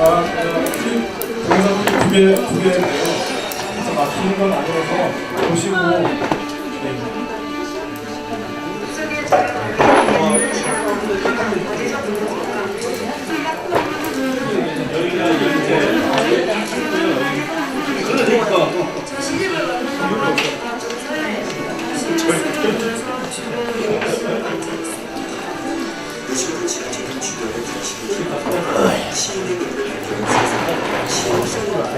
동영상 두 개인데요. 그래서 막히는 건 아니어서 보시고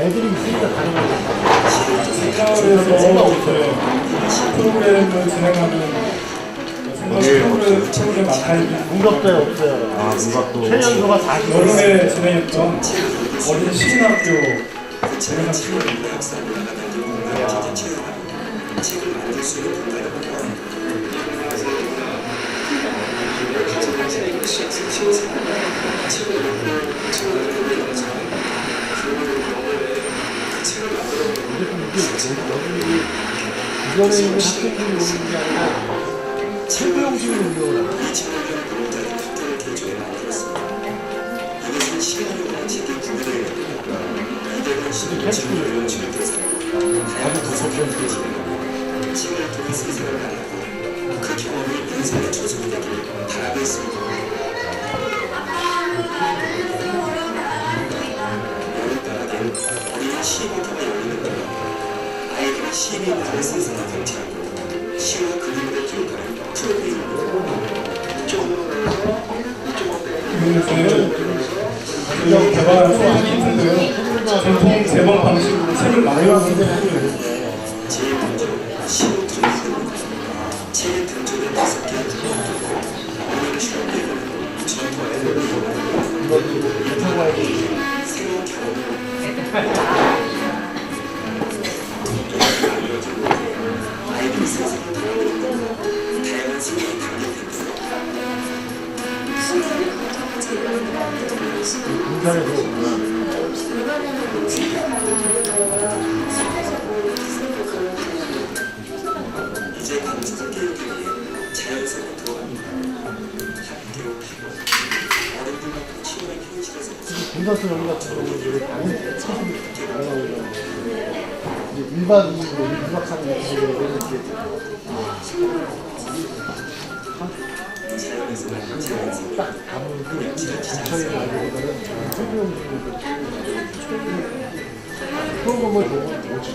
애들이 있으니까 가능하죠. 생각을 해서 프로그램을 진행하는 프로그램 아카이브 문갑도에 없어요. 아, 문갑도. 최연소가 40. 여름에 진행했던 어린 시인학교 동영상 프로그램입니다. 이번에 있는 학생들이 오는 게 아니라 최고용식으로 운영을 하고 시민의 다른 세상을 경치하고 시와 그림을 기록하는 이거는 개발한 소환 힌트인데요. 전통 재방 방식으로 책을 많이 만드는 제일 먼저 시로 기록합니다. 책의 등줄에 5개 오늘 시간대는 전과에 새로운 경험을 아이들이 세상을 다양한 생각을 담게 됩니다. 군산에서 오구나. 이제 강사들 교육을 위해 자연스럽게 들어갑니다. 학교하고 어른들과 치유의 현실에서 군산서 여기 같은 경우는 다른 사람이 나오고 이제 일반 일박 사람 같은 경우는 이렇게 딱 가면서 근처에 나기보다는 최고용식으로 그런 것만 보면 좋지.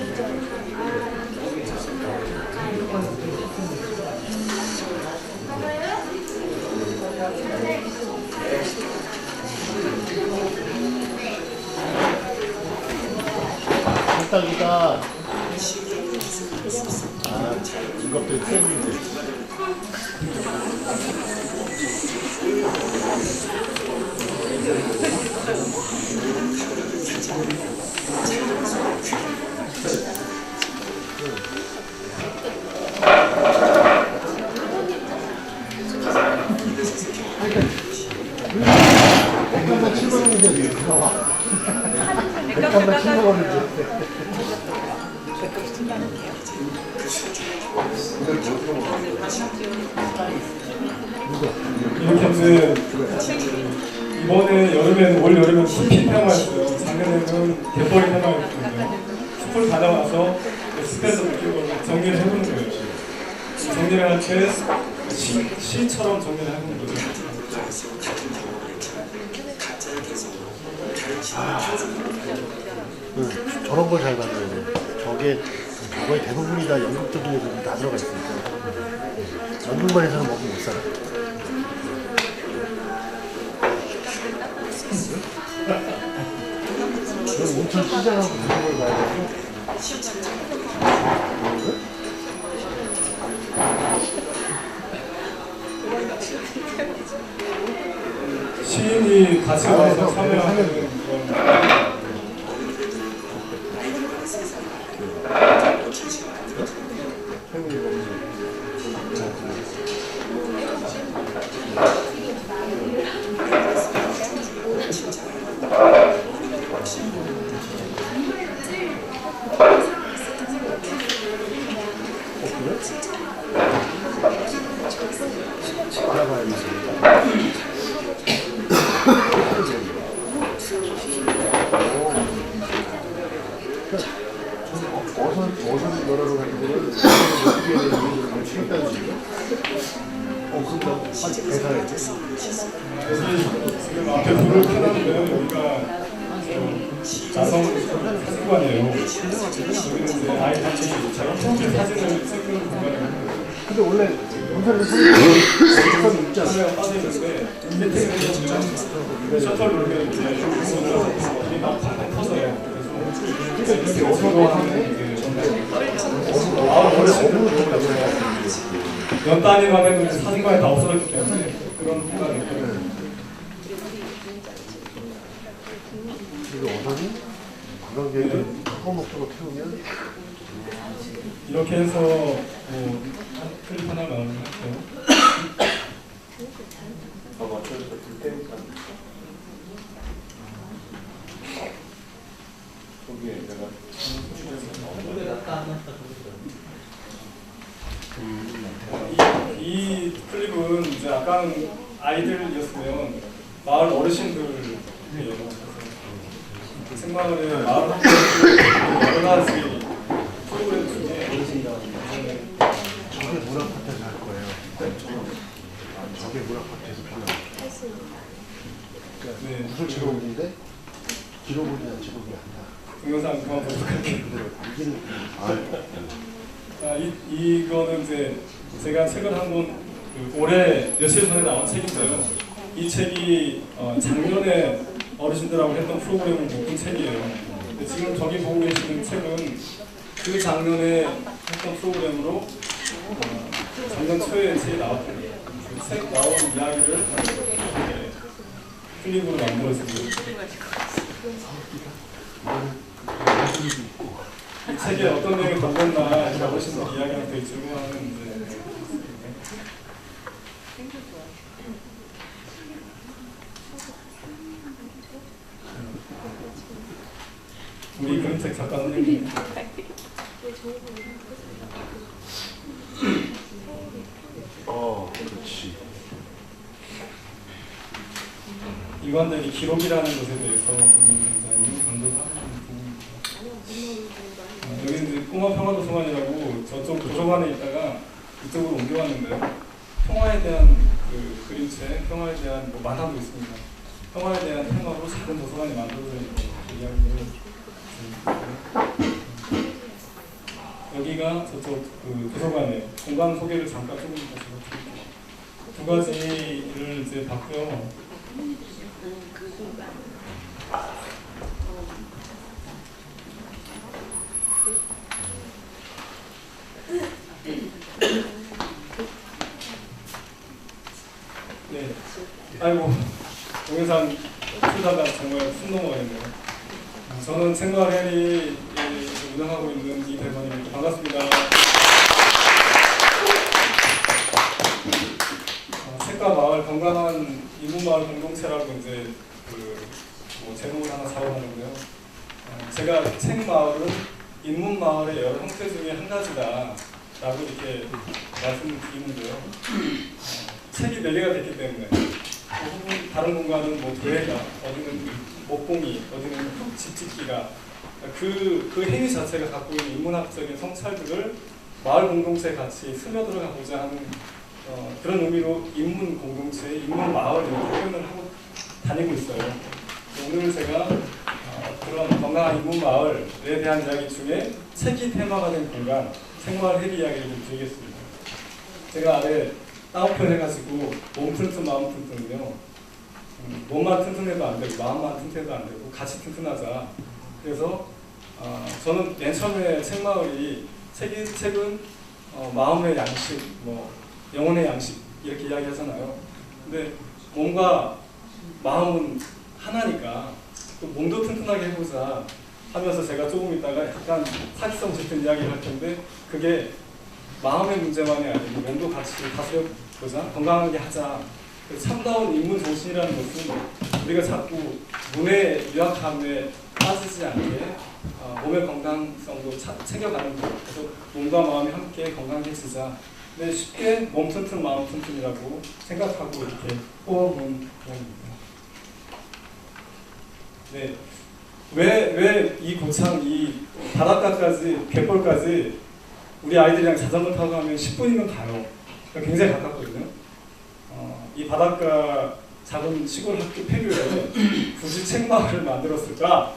딱이다. 아, 이것도 쌤인데. 백감당 7만 원인데 나와. 백감당 7만 원인데. 이렇게는 이번에 여름에는 올 여름에는 숲이 테마였어요. 작년에는 갯벌이 테마였거든요. 숲을 다녀와서 숲에서 느낀 걸 정리를 해보는 거예요. 정리를 할 때 시처럼 정리를 해보는 거죠. 저런 걸 잘 만들어야 돼. 저거의 대부분이 다 연극적인 요소들이 다 들어가 있으니까. 연극만 해서는 먹기 못 살아. 그럼 온천 시장하고 무슨 걸 봐야 돼? 시인이 같이 와서 참여하는 그런 얘기를 취했다는 식으로. 그럼 빨리 배사해. 지금 앞에 불을 켜놨는데요. 여기가 나성 사진관이에요. 여기는 이제 아이 단체처럼 사진을 찍는 공간이고 근데 원래 문사를 사는 있지 않아요? 카메라가 빠져있는데 밑에는 셔터를 누르면 이제 여기 막 팡팡 터져요. 그래서 이게 어서로 하네? 연 단위만 해도 사진관이 다 없어졌기 때문에 그런 공간이에요. 이거 어서니? 관광객을 허목적으로 태우면 이렇게 해서 뭐 클립 하나 나오는 것 같아요. 이 클립은 이제 아까는 아이들이었으면 마을 어르신들이에요. 생마을의 마을 학교 여러 가지 프로그램 중에 저게 문화파트에서 할 거예요. 저게 문화파트에서 필요해요. 네, 무술 직업인데 기록물이나 직업이 아니야. 동영상 그만 보도록 할게요. 이거는 이제 제가 책을 한권 올해 며칠 전에 나온 책인데요. 이 책이 작년에 어르신들하고 했던 프로그램을 묶은 책이에요. 근데 지금 저기 보고 계시는 책은 그 작년에 했던 프로그램으로 작년 초에 책이 나왔던 그 책 나온 이야기를 클립으로 만들었습니다. 이 책에 어떤 내용이 담겼나 이렇게 어르신들 이야기하면 되게 질문하는 이제 우리 그림책 작가 선생님 그렇지. 일관되게 기록이라는 것에 대해서 굉장히 강조하는 부분입니다. 여기는 이제 꼬마 평화도서관이라고 저쪽 도서관에 있다가 이쪽으로 옮겨왔는데요. 평화에 대한 그 그림책, 평화에 대한 뭐 만화도 있습니다. 평화에 대한 테마로 작은 도서관이 만들어져 있는 이야기를 여기가 저쪽 그 도서관이에요. 공간 소개를 잠깐 조금 더 드릴게요. 두 가지를 이제 봤고요. 네. 아이고, 동영상 틀다가 정말 숨 넘어가겠네요. 저는 생마을 해리 운영하고 있는 이대선입니다. 반갑습니다. 책과 마을 건강한 인문마을 공동체라고 이제 뭐 제목을 하나 잡아봤는데요. 제가 책 마을은 인문마을의 여러 형태 중에 한 가지다라고 이렇게 말씀드리는데요. 책이 4개가 됐기 때문에 혹은 다른 공간은 뭐 도예가, 어디는 목공이, 어디는 집짓기가 그 행위 자체가 갖고 있는 인문학적인 성찰들을 마을 공동체에 같이 스며들어가고자 하는 그런 의미로 인문 공동체, 인문 마을 이렇게 표현을 하고 다니고 있어요. 오늘 제가 그런 건강한 인문 마을에 대한 이야기 중에 책이 테마가 된 공간, 생마을 해리 이야기를 좀 드리겠습니다. 제가 아래 따옴표 해가지고 몸 튼튼 마음 튼튼은요. 몸만 튼튼해도 안 되고 마음만 튼튼해도 안 되고 같이 튼튼하자. 그래서 저는 맨 처음에 책마을이 책은 마음의 양식, 뭐 영혼의 양식 이렇게 이야기하잖아요. 근데 몸과 마음은 하나니까 또 몸도 튼튼하게 해보자 하면서 제가 조금 있다가 약간 사기성 짙은 이야기를 할 텐데 그게 마음의 문제만이 아니고 몸도 같이 다스려보자, 건강하게 하자. 참다운 인문 정신이라는 것은 우리가 자꾸 문의 유약함에 빠지지 않게 몸의 건강성도 챙겨가는 것. 그래서 몸과 마음이 함께 건강해지자. 근데 쉽게 몸 튼튼 마음 튼튼이라고 생각하고 이렇게 뽑아본 모양입니다. 네, 왜 이 고창, 이 바닷가까지, 갯벌까지 우리 아이들이랑 자전거 타고 가면 10분이면 가요. 그러니까 굉장히 가깝거든요. 이 바닷가 작은 시골 학교 폐교에 굳이 책마을을 만들었을까가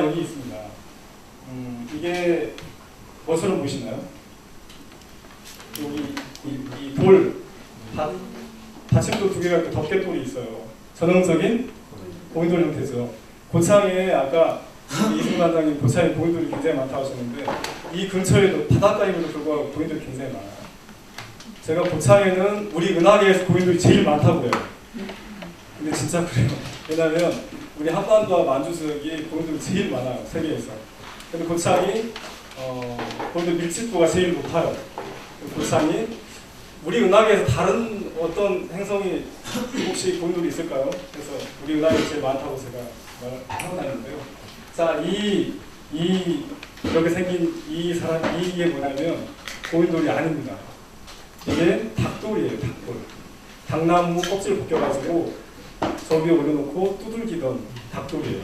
여기 있습니다. 이게 뭐처럼 보시나요? 여기 이 돌, 받침돌 두 개가 있고 덮개돌이 있어요. 전형적인 고인돌 형태죠. 고창에 아까 이승 단장님 고창에 고인돌이 굉장히 많다고 하셨는데 이 근처에도 바닷가임에도 불구하고 고인돌이 굉장히 많아요. 제가 고창에는 우리 은하계에서 고인돌이 제일 많다고 해요. 근데 진짜 그래요. 왜냐면 우리 한반도와 만주 지역이 고인돌이 제일 많아요. 세계에서. 근데 고창이 고인돌 밀집도가 제일 높아요. 고창이 우리 은하계에서 다른 어떤 행성이 혹시 고인돌이 있을까요? 그래서 우리 은하계가 제일 많다고 제가 말하고 다니는데요. 자, 이렇게 생긴 이게 뭐냐면 고인돌이 아닙니다. 이게 닭돌이에요. 닭돌. 닭나무 껍질 벗겨가지고 저 위에 올려놓고 두들기던 닭돌이에요.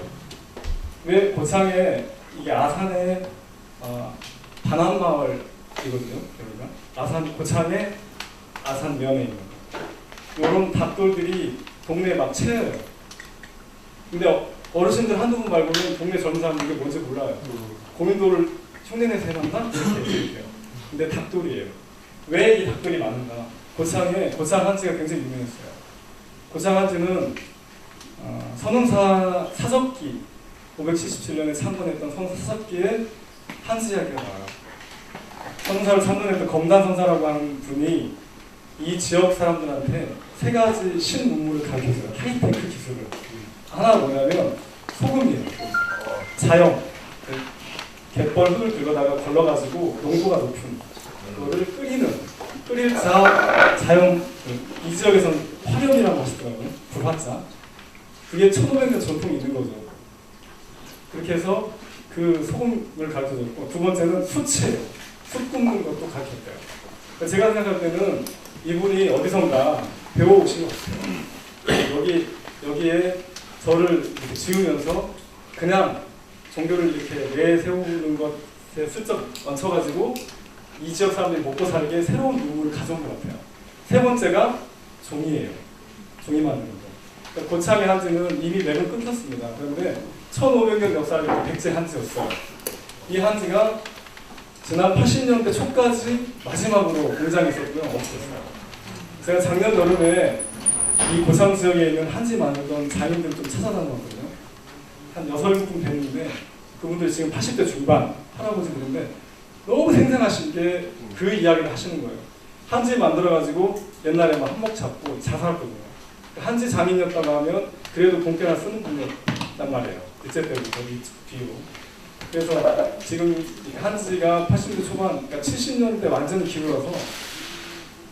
왜 고창에 이게 아산의 반환마을이거든요. 여기가 고창의 아산면에 있는 이런 닭돌들이 동네에 막 채여요. 근데 어르신들 한두 분 말고는 동네 젊은 사람들 이게 뭔지 몰라요. 고인돌을 흉내내서 해놨나? 이렇게 해요. 근데 닭돌이에요. 왜 이 닭돌이 많은가? 고창에 고창 한지가 굉장히 유명했어요. 고창 한지는 선흥사 사적기 577년에 창건했던 선흥사 사적기에 한지 이야기가 나와요. 선흥사를 창건했던 검단선사라고 하는 분이 이 지역 사람들한테 세 가지 신문물을 가르쳐줘요. 하이테크 기술을. 하나가 뭐냐면 소금이에요. 자영. 갯벌 흙을 긁어다가 걸러가지고 농도가 높은 그거를 끓일 자영. 이 지역에서는 화염이라고 하시더라고요. 불화자. 그게 1500년 전통이 있는 거죠. 그렇게 해서 그 소금을 가르쳐줬고, 두 번째는 숯이에요. 숯 굽는 것도 가르쳤대요. 그러니까 제가 생각할 때는 이분이 어디선가 배워오신 것 같아요. 여기에 저를 이렇게 지으면서 그냥 종교를 이렇게 내세우는 것에 슬쩍 얹혀가지고 이 지역 사람들이 먹고 살게 새로운 유물을 가져온 것 같아요. 세 번째가 종이에요. 종이 만드는 거. 그러니까 고창의 한지는 이미 맥은 끊겼습니다. 그런데 1500년 역사를 백제 한지였어요. 이 한지가 지난 80년대 초까지 마지막으로 공장에 있었고요. 없었어요. 제가 작년 여름에 이 고창 지역에 있는 한지 만들던 장인들 좀 찾아다녔거든요. 한 6-7분 뵀는데 그분들 지금 80대 중반 할아버지들인데 너무 생생하시게 그 이야기를 하시는 거예요. 한지 만들어가지고 옛날에 막 한몫 잡고 자살했거든요. 한지 장인이었다고 하면 그래도 본께나 쓰는 분이었단 말이에요. 일제 때부터 이 뒤로. 그래서 지금 한지가 80년대 초반, 그러니까 70년대 완전히 기울어서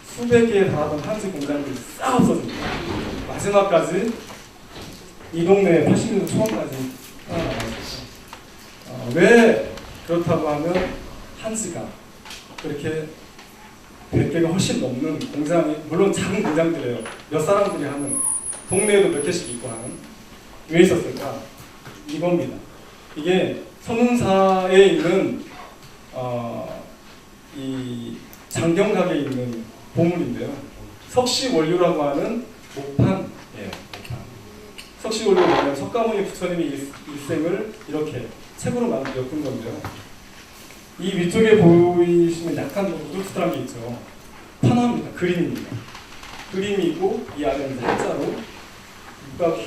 수백 개에 달하던 한지 공장들이 싹 없어집니다. 마지막까지 이 동네에 80년대 초반까지 살아남았어요. 왜 그렇다고 하면 한지가 그렇게 100개가 훨씬 넘는 공장이, 물론 작은 공장들이에요. 몇 사람들이 하는, 동네에도 몇 개씩 있고 하는, 왜 있었을까? 이겁니다. 이게 선흥사에 있는 이 장경각에 있는 보물인데요. 석시원료라고 하는 목판이에요. 목판. 석시원료가 뭐냐면 석가모니 부처님이 일생을 이렇게 책으로 엮은 건데요. 이 위쪽에 보이시면 약간 우두투두한 게 있죠. 판화입니다. 그림입니다. 그림이 있고 이 안에는 한자로 그러니까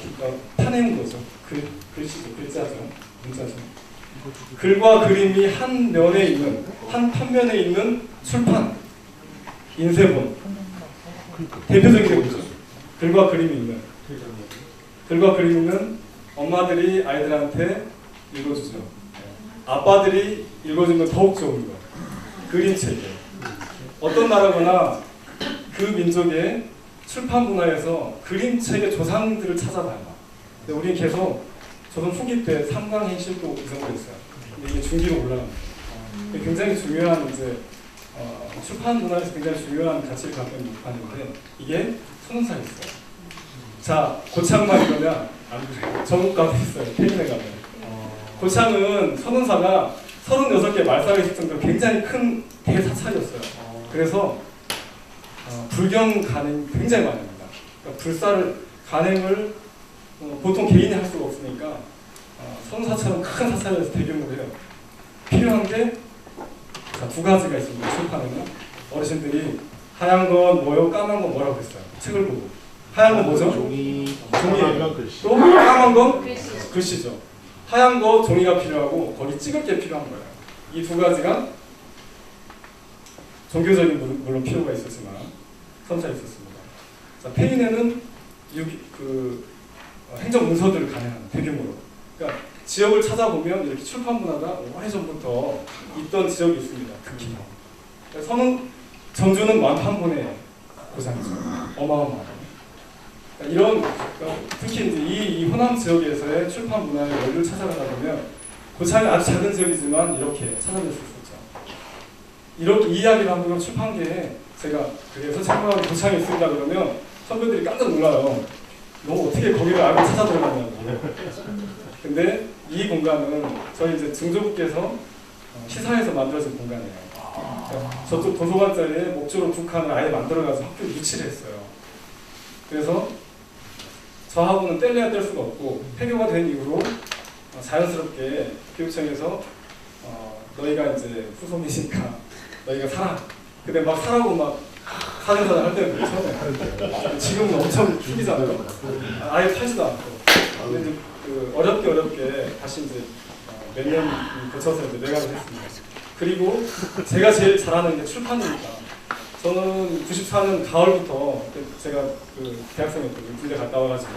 파내는 거죠. 글씨죠. 글자죠. 문자죠. 글과 그림이 한 면에 있는, 한 판면에 있는 출판, 인쇄본. 대표적인 게 뭐죠? 글과 그림이 있는. 글과 그림이 있는 엄마들이 아이들한테 읽어주죠. 아빠들이 읽어주면 더욱 좋은 거. 그림책이에요. 어떤 나라거나 그 민족의 출판 문화에서 그림책의 조상들을 찾아봐요. 근데 우리는 계속 조선 후기 때 삼강행실도 이 정도 있어요. 근데 이게 중기로 올라갑니다. 굉장히 중요한 이제 출판 문화에서 굉장히 중요한 가치를 갖고 있는 목판인데 이게 선흥사였어요. 자, 고창만 이러면 안 그래요. 전국 가도 있어요. 태민에 가면. 고창은 선흥사가 36개 말살이 있을 정도로 굉장히 큰 대사찰이었어요. 그래서 불경 간행이 굉장히 많이 합니다. 그러니까 불사를 간행을 보통 개인이 할 수가 없으니까 선사처럼 큰 사찰에서 대규모로 해요. 필요한 게 두 가지가 있습니다. 출판에는 어르신들이 하얀 건 뭐요, 까만 건 뭐라고 했어요. 책을 보고 하얀 건 뭐죠? 종이, 종이예요. 글씨. 또 까만 건 글씨죠. 하얀 거 종이가 필요하고 거기 찍을 게 필요한 거예요. 이 두 가지가 종교적인 물론 필요가 있었지만 선사에 있었습니다. 자, 페인에는 행정 문서들을 간행하는 대규모로. 그러니까 지역을 찾아보면 이렇게 출판 문화가 오래전부터 있던 지역이 있습니다. 특히 전주는 완판본의 고장이죠. 어마어마하죠. 그러니까 특히 이제 이 호남 지역에서의 출판 문화의 원리를 찾아가다 보면 고창이 아주 작은 지역이지만 이렇게 찾아낼 수 있었죠. 이렇게 이야기를 하면 출판계에 제가 그래서 책방에 고창이 있습니다 그러면 선배들이 깜짝 놀라요. 너 어떻게 거기를 알고 찾아 들어갔냐고. 근데 이 공간은 저희 이제 증조부께서 시사에서 만들어진 공간이에요. 그러니까 저쪽 도서관 자리에 목조로 두 칸을 아예 만들어가지고 학교 유치를 했어요. 그래서 저하고는 뗄래야 뗄 수가 없고 폐교가 된 이후로 자연스럽게 교육청에서 너희가 이제 후손이니까 너희가 살아. 근데 막 사라고 막 사진사를 할 때는 처음에 지금은 엄청 힘이잖아요. 아예 팔지도 않고. 근데 이제 어렵게 다시 이제 몇 년 거쳐서 이제 매각을 했습니다. 그리고 제가 제일 잘하는 게 출판이니까. 저는 94년 가을부터 제가 대학생이었거든요. 군대 갔다 와가지고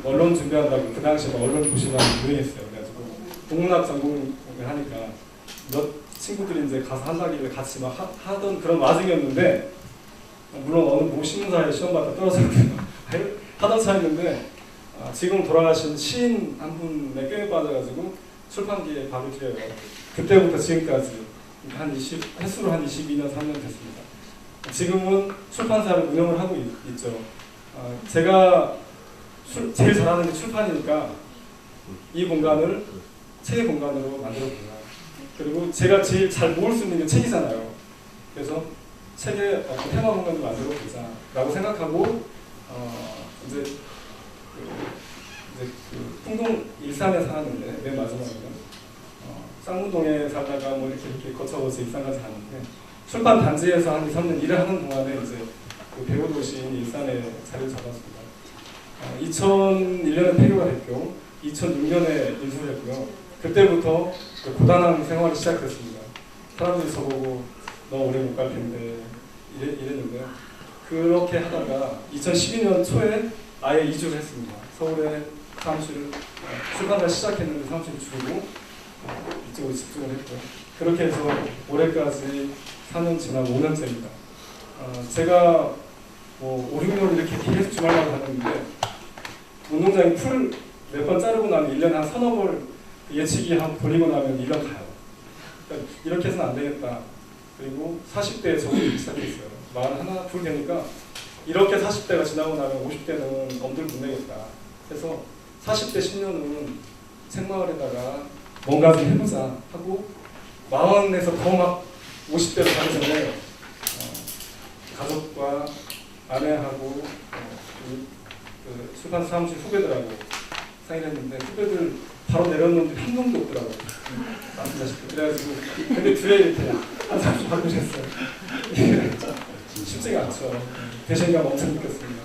언론 준비한다고 그 당시에 언론 도시락이 유행했어요. 그래가지고 동문학 전공을 하니까 몇 친구들이 이제 가서 한다길래 같이 막 하던 그런 와중이었는데 물론 어느 모 신문사에 시험 봤다 떨어졌고요. 하던 차였는데 지금 돌아가신 시인 한 분의 꾀에 빠져가지고 출판기에 발을 들여요. 그때부터 지금까지 횟수로 한 22년, 3년 됐습니다. 지금은 출판사를 운영을 하고 있죠. 제가 제일 잘하는 게 출판이니까 이 공간을 책의 공간으로 만들었구나. 그리고 제가 제일 잘 모을 수 있는 게 책이잖아요. 그래서 책의 테마 공간을 만들어 보자라고 생각하고 이제 풍동 일산에 살았는데 맨 마지막에는 쌍문동에 살다가 뭐 이렇게 거쳐서 일산까지 갔는데 출판 단지에서 한 2, 3년 일을 하는 동안에 이제 배우 도시인 일산에 자리를 잡았습니다. 2001년에 폐교가 됐고 2006년에 인수를 했고요. 그때부터 고단한 생활이 시작됐습니다. 사람들이 저보고 너 오래 못 갈 텐데 이랬는데요. 그렇게 하다가 2012년 초에 아예 이주를 했습니다. 서울에 사무실을 출판사를 시작했는데 사무실을 줄이고 이쪽으로 집중을 했고요. 그렇게 해서 올해까지 4년 지나고 5년째입니다. 제가 5, 6년 이렇게 계속 주말마다 다녔는데 운동장에 풀 몇 번 자르고 나면 1년에 한 서너 벌 예치기 한 돌리고 나면 1년 가요. 그러니까 이렇게 해서는 안 되겠다. 그리고 40대에 적응이 시작했어요. 41, 2 되니까 이렇게 40대가 지나고 나면 50대는 엄두를 못 내겠다. 그래서 40대 10년은 책마을에다가 뭔가 좀 해보자 하고 40에서 더 막 50대로 가기 전에 가족과 아내하고 출판 사무실 후배들하고 상의했는데 후배들 바로 내려놓는데 한 명도 없더라고요. 말씀하셨고 그래가지고 근데 둘에 이렇게 한 30분 바꾸셨어요. 쉽지가 않죠. 배신감 엄청 느꼈습니다.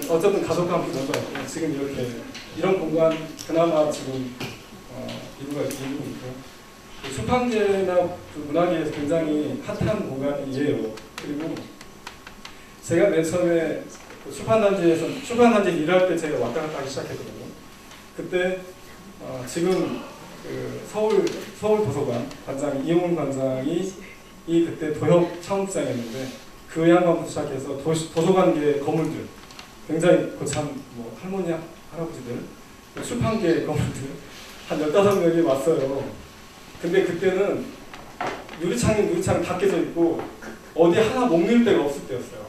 어쨌든 가족과 함께 먼저 지금 이렇게 이런 공간 그나마 지금 이루고 있고요. 출판계나 문화계에서 굉장히 핫한 공간이에요. 그리고 제가 맨 처음에 출판단지에서 일할 때 제가 왔다 갔다 하기 시작했거든요. 그때 지금 서울 도서관 관장 이용훈 관장이 그때 도협 창업장이었는데 그 양반부터 시작해서 도서관계 건물들 굉장히 고참 할머니 할아버지들 출판계 건물들 한 15명이 왔어요. 근데 그때는 유리창이 다 깨져 있고 어디 하나 못 밀 데가 없을 때였어요.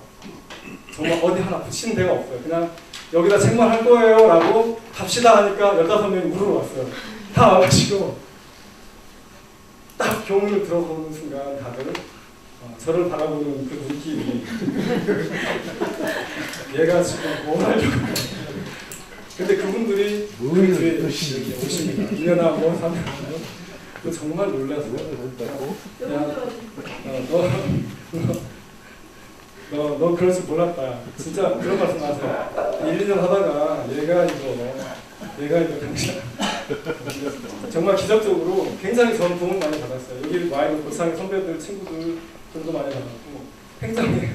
정말 어디 하나 붙이는 데가 없어요. 그냥 여기다 책만 할 거예요 라고 갑시다 하니까 15명이 물으러 왔어요. 다 와가지고 딱 교문을 들어보는 순간 다들 저를 바라보는 그 눈길이 얘가 지금 뭘 하려고 근데 그분들이 그 뒤에 이렇게 오십니다. 2년하고 3년하고 정말 놀랐어요. 너 그럴 줄 몰랐다. 진짜 그런 말씀 하세요. 1, 2년 하다가 얘가 이거 당신 정말 기적적으로 굉장히 저는 도움 많이 받았어요. 여기 와 있는 고창 선배들, 친구들도 많이 받았고 굉장히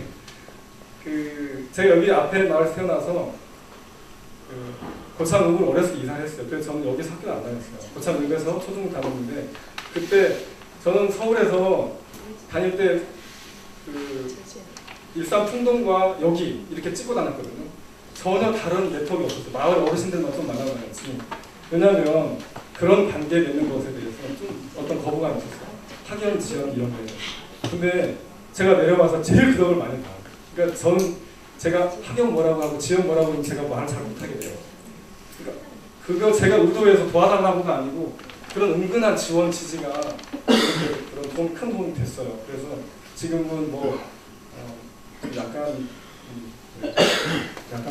제가 여기 앞에 마을 태어나서 고창읍을 어렸을 때 이사를 했어요. 그래서 저는 여기서 학교를 안 다녔어요. 고창읍에서 초중고 다녔는데 그때 저는 서울에서 다닐 때 일산 풍동과 여기 이렇게 찍고 다녔거든요. 전혀 다른 네트워크가 없었어요. 마을 어르신들만 좀 만나다녔지. 왜냐하면 그런 관계 맺는 것에 대해서 좀 어떤 거부감이 있었어요. 학연, 지연 이런 거에. 근데 제가 내려와서 제일 그 덕을 많이 봐요. 그러니까 저는 제가 학연 뭐라고 하고 지연 뭐라고 하면 제가 말을 잘 못하게 돼요. 그러니까 그거 제가 의도해서 도와달라고가 아니고 그런 은근한 지원 지지가 그런 큰 도움이 됐어요. 그래서 지금은 약간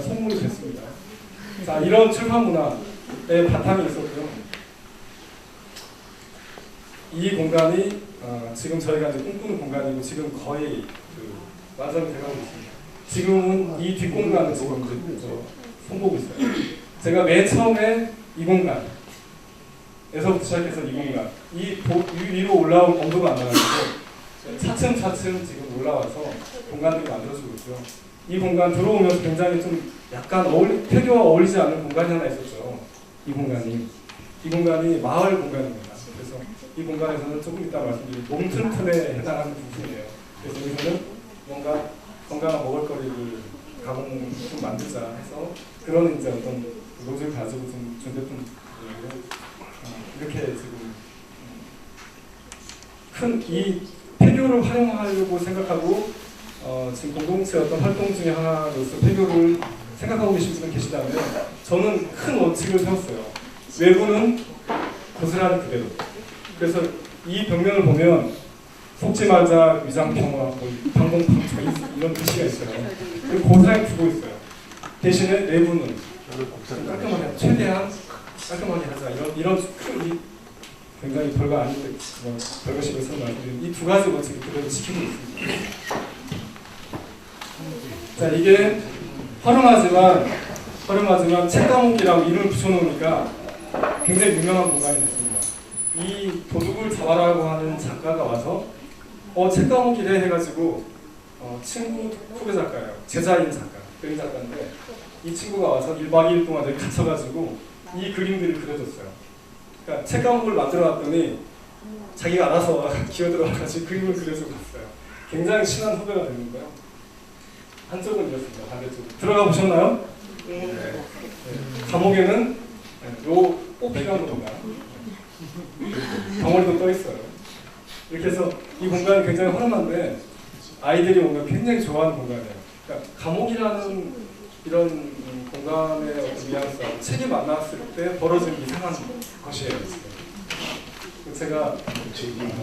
선물이 됐습니다. 자, 이런 출판 문화의 바탕이 있었고요. 이 공간이 지금 저희가 이제 꿈꾸는 공간이고 지금 거의 완성이 돼가고 있습니다. 지금은 이 뒷공간을 지금 손보고 있어요. 제가 맨 처음에 이 공간에서부터 시작해서 이 공간, 이 위로 올라온 엄두가 안 나가지고 차츰차츰 지금 올라와서 공간들이 만들어지고 있고요. 이 공간 들어오면서 굉장히 좀 약간 폐교와 어울리지 않는 공간이 하나 있었죠. 이 공간이 마을 공간입니다. 그래서 이 공간에서는 조금 이따 말씀드린 몸 튼튼에 해당하는 부분이에요. 그래서 여기서는 뭔가 건강한 먹을거리를 가공 좀 만들자 해서 그런 이제 어떤 노즐 가지고 좀 준제품을 이렇게 지금 큰 이 폐교를 활용하려고 생각하고 지금 공동체 어떤 활동 중에 하나로서 폐교를 생각하고 계신 분은 계시다면 저는 큰 원칙을 세웠어요. 외부는 고스란히 그대로. 그래서 이 벽면을 보면 속지 말자, 위장평화, 방공방조 이런 글씨가 있어요. 그리고 고스란히 두고 있어요. 대신에 내부는 깔끔하게 최대한 깔끔하게 하자. 이런 큰 굉장히 별거 아닌데 별것이 있어서 말씀드린 이 두 가지 원칙을 그대로 지키고 있습니다. 자, 이게 허름하지만 책과목이라고 이름을 붙여놓으니까 굉장히 유명한 공간이 됐습니다. 이 도둑을 잡아라고 하는 작가가 와서 책과목이래 해가지고 친구 후배 작가예요. 제자인 작가, 그림 작가인데 이 친구가 와서 1박 2일 동안 여기 갇혀가지고 이 그림들을 그려줬어요. 그러니까 책과목을 만들어놨더니 자기가 알아서 기어들어와가지고 그림을 그려주고 갔어요. 굉장히 친한 후배가 되는 거예요. 한쪽은 이렇습니다. 반대쪽. 들어가 보셨나요? 네. 감옥에는 요 뽑히라는 공간, 덩어리도 떠 있어요. 이렇게 해서 이 공간이 굉장히 허름한데 아이들이 오면 굉장히 좋아하는 공간이에요. 그러니까 감옥이라는 이런 공간의 어떤 뉘앙스하고 책이 만났을 때 벌어지는 이상한 것이에요. 제가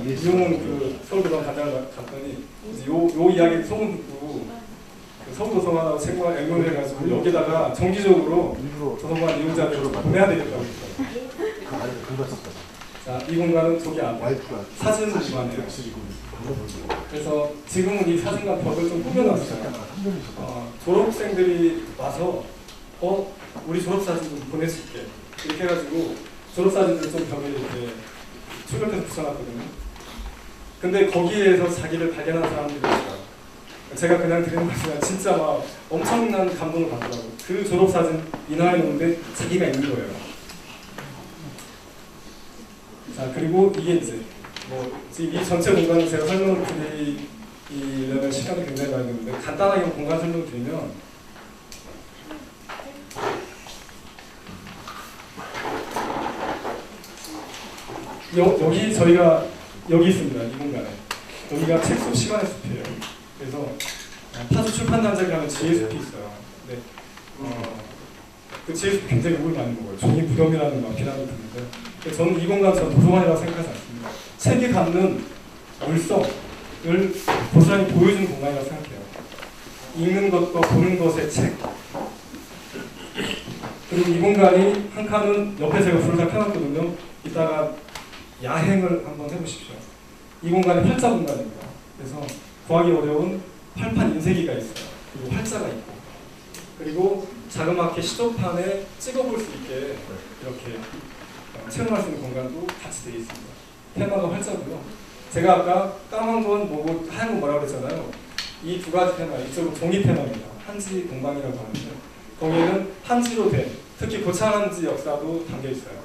이용은 서울도서관 간장을 갔더니 요 이야기 소문 듣고 서울도서관하고 책과 연결을 해가지고 여기다가 정기적으로 도서관 이용자들을 보내야 되겠다고 했어요. 자, 이 공간은 저기 앞에 사진 공간이에요. 그래서 지금은 이 사진과 벽을 좀 꾸며놨어요. 졸업생들이 와서 우리 졸업사진 좀 보내줄게 이렇게 해가지고 졸업사진들 좀 벽에 이렇게 출력해서 붙여놨거든요. 근데 거기에서 자기를 발견한 사람들이 있어요. 제가 그냥 드리는 말씀은 진짜 막 엄청난 감동을 받더라고요. 그 졸업사진 인화해놓는데 자기가 있는 거예요. 자, 그리고 이게 이제 지금 이 전체 공간을 제가 설명을 드리려면 시간이 굉장히 많이 드는데 간단하게 공간 설명을 드리면 여기 저희가 여기 있습니다. 이 공간에 여기가 책숲 시간의 숲이에요. 그래서 파주 출판단장이라는 지혜숲이 있어요. 네. 그 지혜숲이 굉장히 욕을 많이 먹어요. 종이 무덤이라는 막 비난을 듣는데 저는 이 공간 전 도서관이라고 생각하지 않습니다. 책이 갖는 물성을 고스란히 보여주는 공간이라고 생각해요. 읽는 것과 보는 것의 책. 그리고 이 공간이 한 칸은 옆에 제가 불을 다 켜놨거든요. 이따가 야행을 한번 해보십시오. 이 공간이 활자 공간입니다. 그래서 구하기 어려운 팔판 인쇄기가 있어요. 그리고 활자가 있고, 그리고 자그맣게 시도판에 찍어볼 수 있게 이렇게 체험할 수 있는 공간도 같이 되어 있습니다. 테마가 활자고요. 제가 아까 까만 건 뭐고 하얀 건 뭐라고 그랬잖아요. 이 두 가지 테마, 이쪽은 종이 테마입니다. 한지 동방이라고 하는데 거기에는 한지로 된, 특히 고창 한지 역사도 담겨 있어요.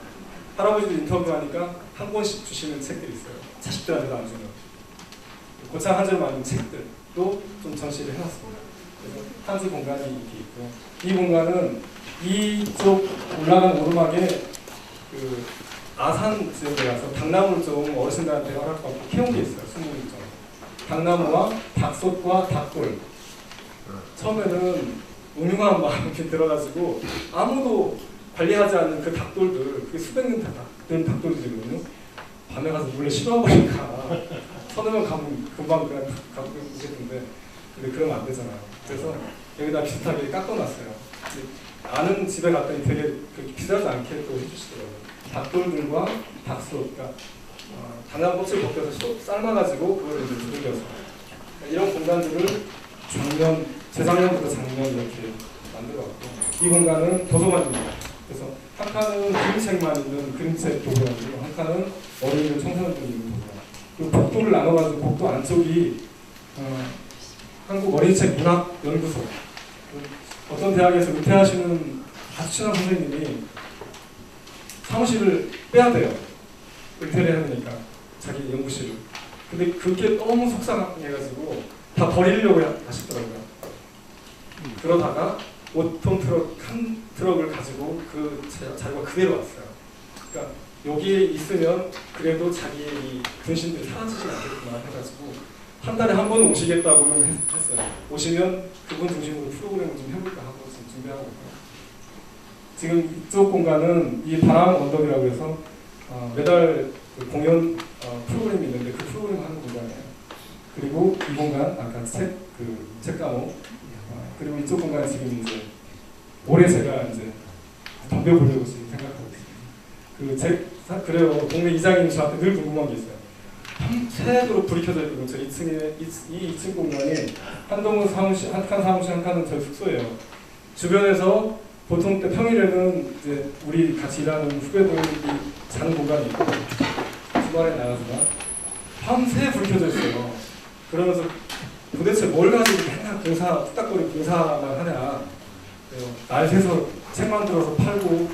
할아버지들 인터뷰하니까 한 권씩 주시는 책들이 있어요. 자식들한테도 안 주는 고창 한지로 만든 책들도 좀 전시를 해놨습니다. 그래서 한지 공간이 이렇게 있고, 이 공간은 이쪽 올라간 오르막에 그 아산 지역에 가서 당나무를 좀 어르신들한테 허락받고 캐온 게 있어요. 20점. 당나무와 닭솥과 닭돌. 처음에는 음흉한 마음이 들어가지고 아무도 관리하지 않는 그 닭돌들, 그게 수백 년 된 닭돌들이거든요. 밤에 가서 몰래 실어버리니까 서너 명 가면 금방 그냥 가고 오겠는데, 근데 그러면 안 되잖아요. 그래서 여기다 비슷하게 깎아놨어요. 아는 집에 갔더니 되게 비싸지 않게 또 해주시더라고요. 닭돌들과 닭솥, 그러니까 당나무 껍질 벗겨서 삶아가지고 그걸 이제 두들겨서, 이런 공간들을 재작년부터 작년 이렇게 만들어왔고, 이 공간은 도서관입니다. 그래서 한 칸은 그림책만 있는 그림책 도서관이고, 한 칸은 어린이들 청소년들 있는 도서관. 그리고 복도를 나눠가지고 복도 안쪽이 한국 어린이책 문학 연구소. 어떤 대학에서 은퇴하시는 아주 친한 선생님이 사무실을 빼야 돼요. 은퇴를 해야 되니까 자기 연구실을. 근데 그게 너무 속상해가지고 다 버리려고 하시더라고요. 그러다가 5톤 트럭 한 트럭을 가지고 그 자료가 그대로 왔어요. 그러니까 여기에 있으면 그래도 자기의 이 분신들이 사라지지 않겠구나 해가지고 한 달에 한 번 오시겠다고는 했어요. 오시면 그분 중심으로 프로그램을 좀 해볼까 하고 지금 준비하고 있고요. 지금 이쪽 공간은 이 바람 언덕이라고 해서 매달 그 공연 프로그램이 있는데 그 프로그램 하는 공간이에요. 그리고 이 공간 아까 책가모, 그리고 이쪽 공간에 지금 이제 올해 제가 이제 덤벼보려고 지금 생각하고 있습니다. 그래요. 동네 이장님 저한테 늘 궁금한 게 있어요. 새도록 불이 켜져 있거든요. 저 2층에 이 2층 공간이 한동훈 사무실, 한 칸 사무실, 한 칸은 저희 숙소예요. 주변에서 보통 때 평일에는 이제 우리 같이 일하는 후배들이 자는 공간이 있고 주말에 나가지만 밤새 불이 켜져 있어요. 그러면서 도대체 뭘 가지고 맨날 뚝딱거리고 공사만 하냐. 날 새서 책 만들어서 팔고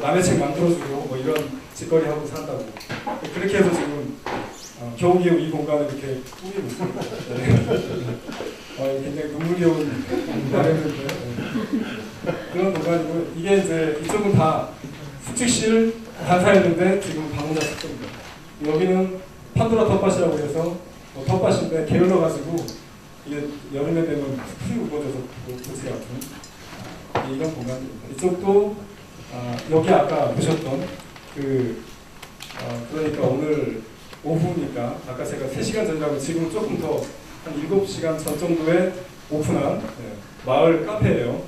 남의 책 만들어주고 뭐 이런 짓거리 하고 산다고. 그렇게 해서 지금 겨우겨우 이 공간을 이렇게 꾸미고 있습니다. 네. 굉장히 눈물겨운 말했는데 그런 공간이고, 이게 이제 이쪽은 다 숙직실 단사였는데 지금 방문자 숙소입니다. 여기는 판도라 텃밭이라고 해서 텃밭인데 게을러가지고 이게 여름에 되면 풀이 우거져서 고치 같은 이런 공간입니다. 이쪽도 여기 아까 보셨던 그러니까 오늘 오후니까 아까 제가 3시간 전이라고 지금 조금 더 한 7시간 전 정도에 오픈한 마을 카페예요.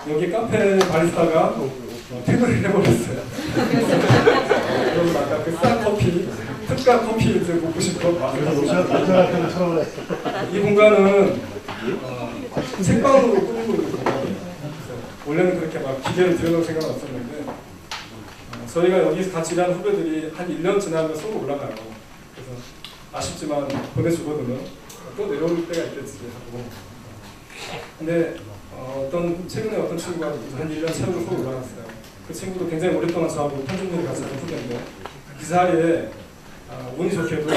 여기 카페 바리스타가 퇴근을 해버렸어요. 그래서 아까 그 싼 커피, 특가 커피 이제 먹고 싶어. 이 공간은 책방으로 꾸미고 있는 공간이에요. 원래는 그렇게 막 기계를 들여놓을 생각은 없었는데 저희가 여기서 같이 일하는 후배들이 한 1년 지나면 서로 올라가요. 그래서 아쉽지만 보내주거든요. 또 내려올 때가 있겠지 하고. 근데 최근에 어떤 친구가 한 1년 채우고 서로 올라갔어요. 그 친구도 굉장히 오랫동안 저하고 편집일을 같이 하는 후배인데 그 자리에 운이 좋게도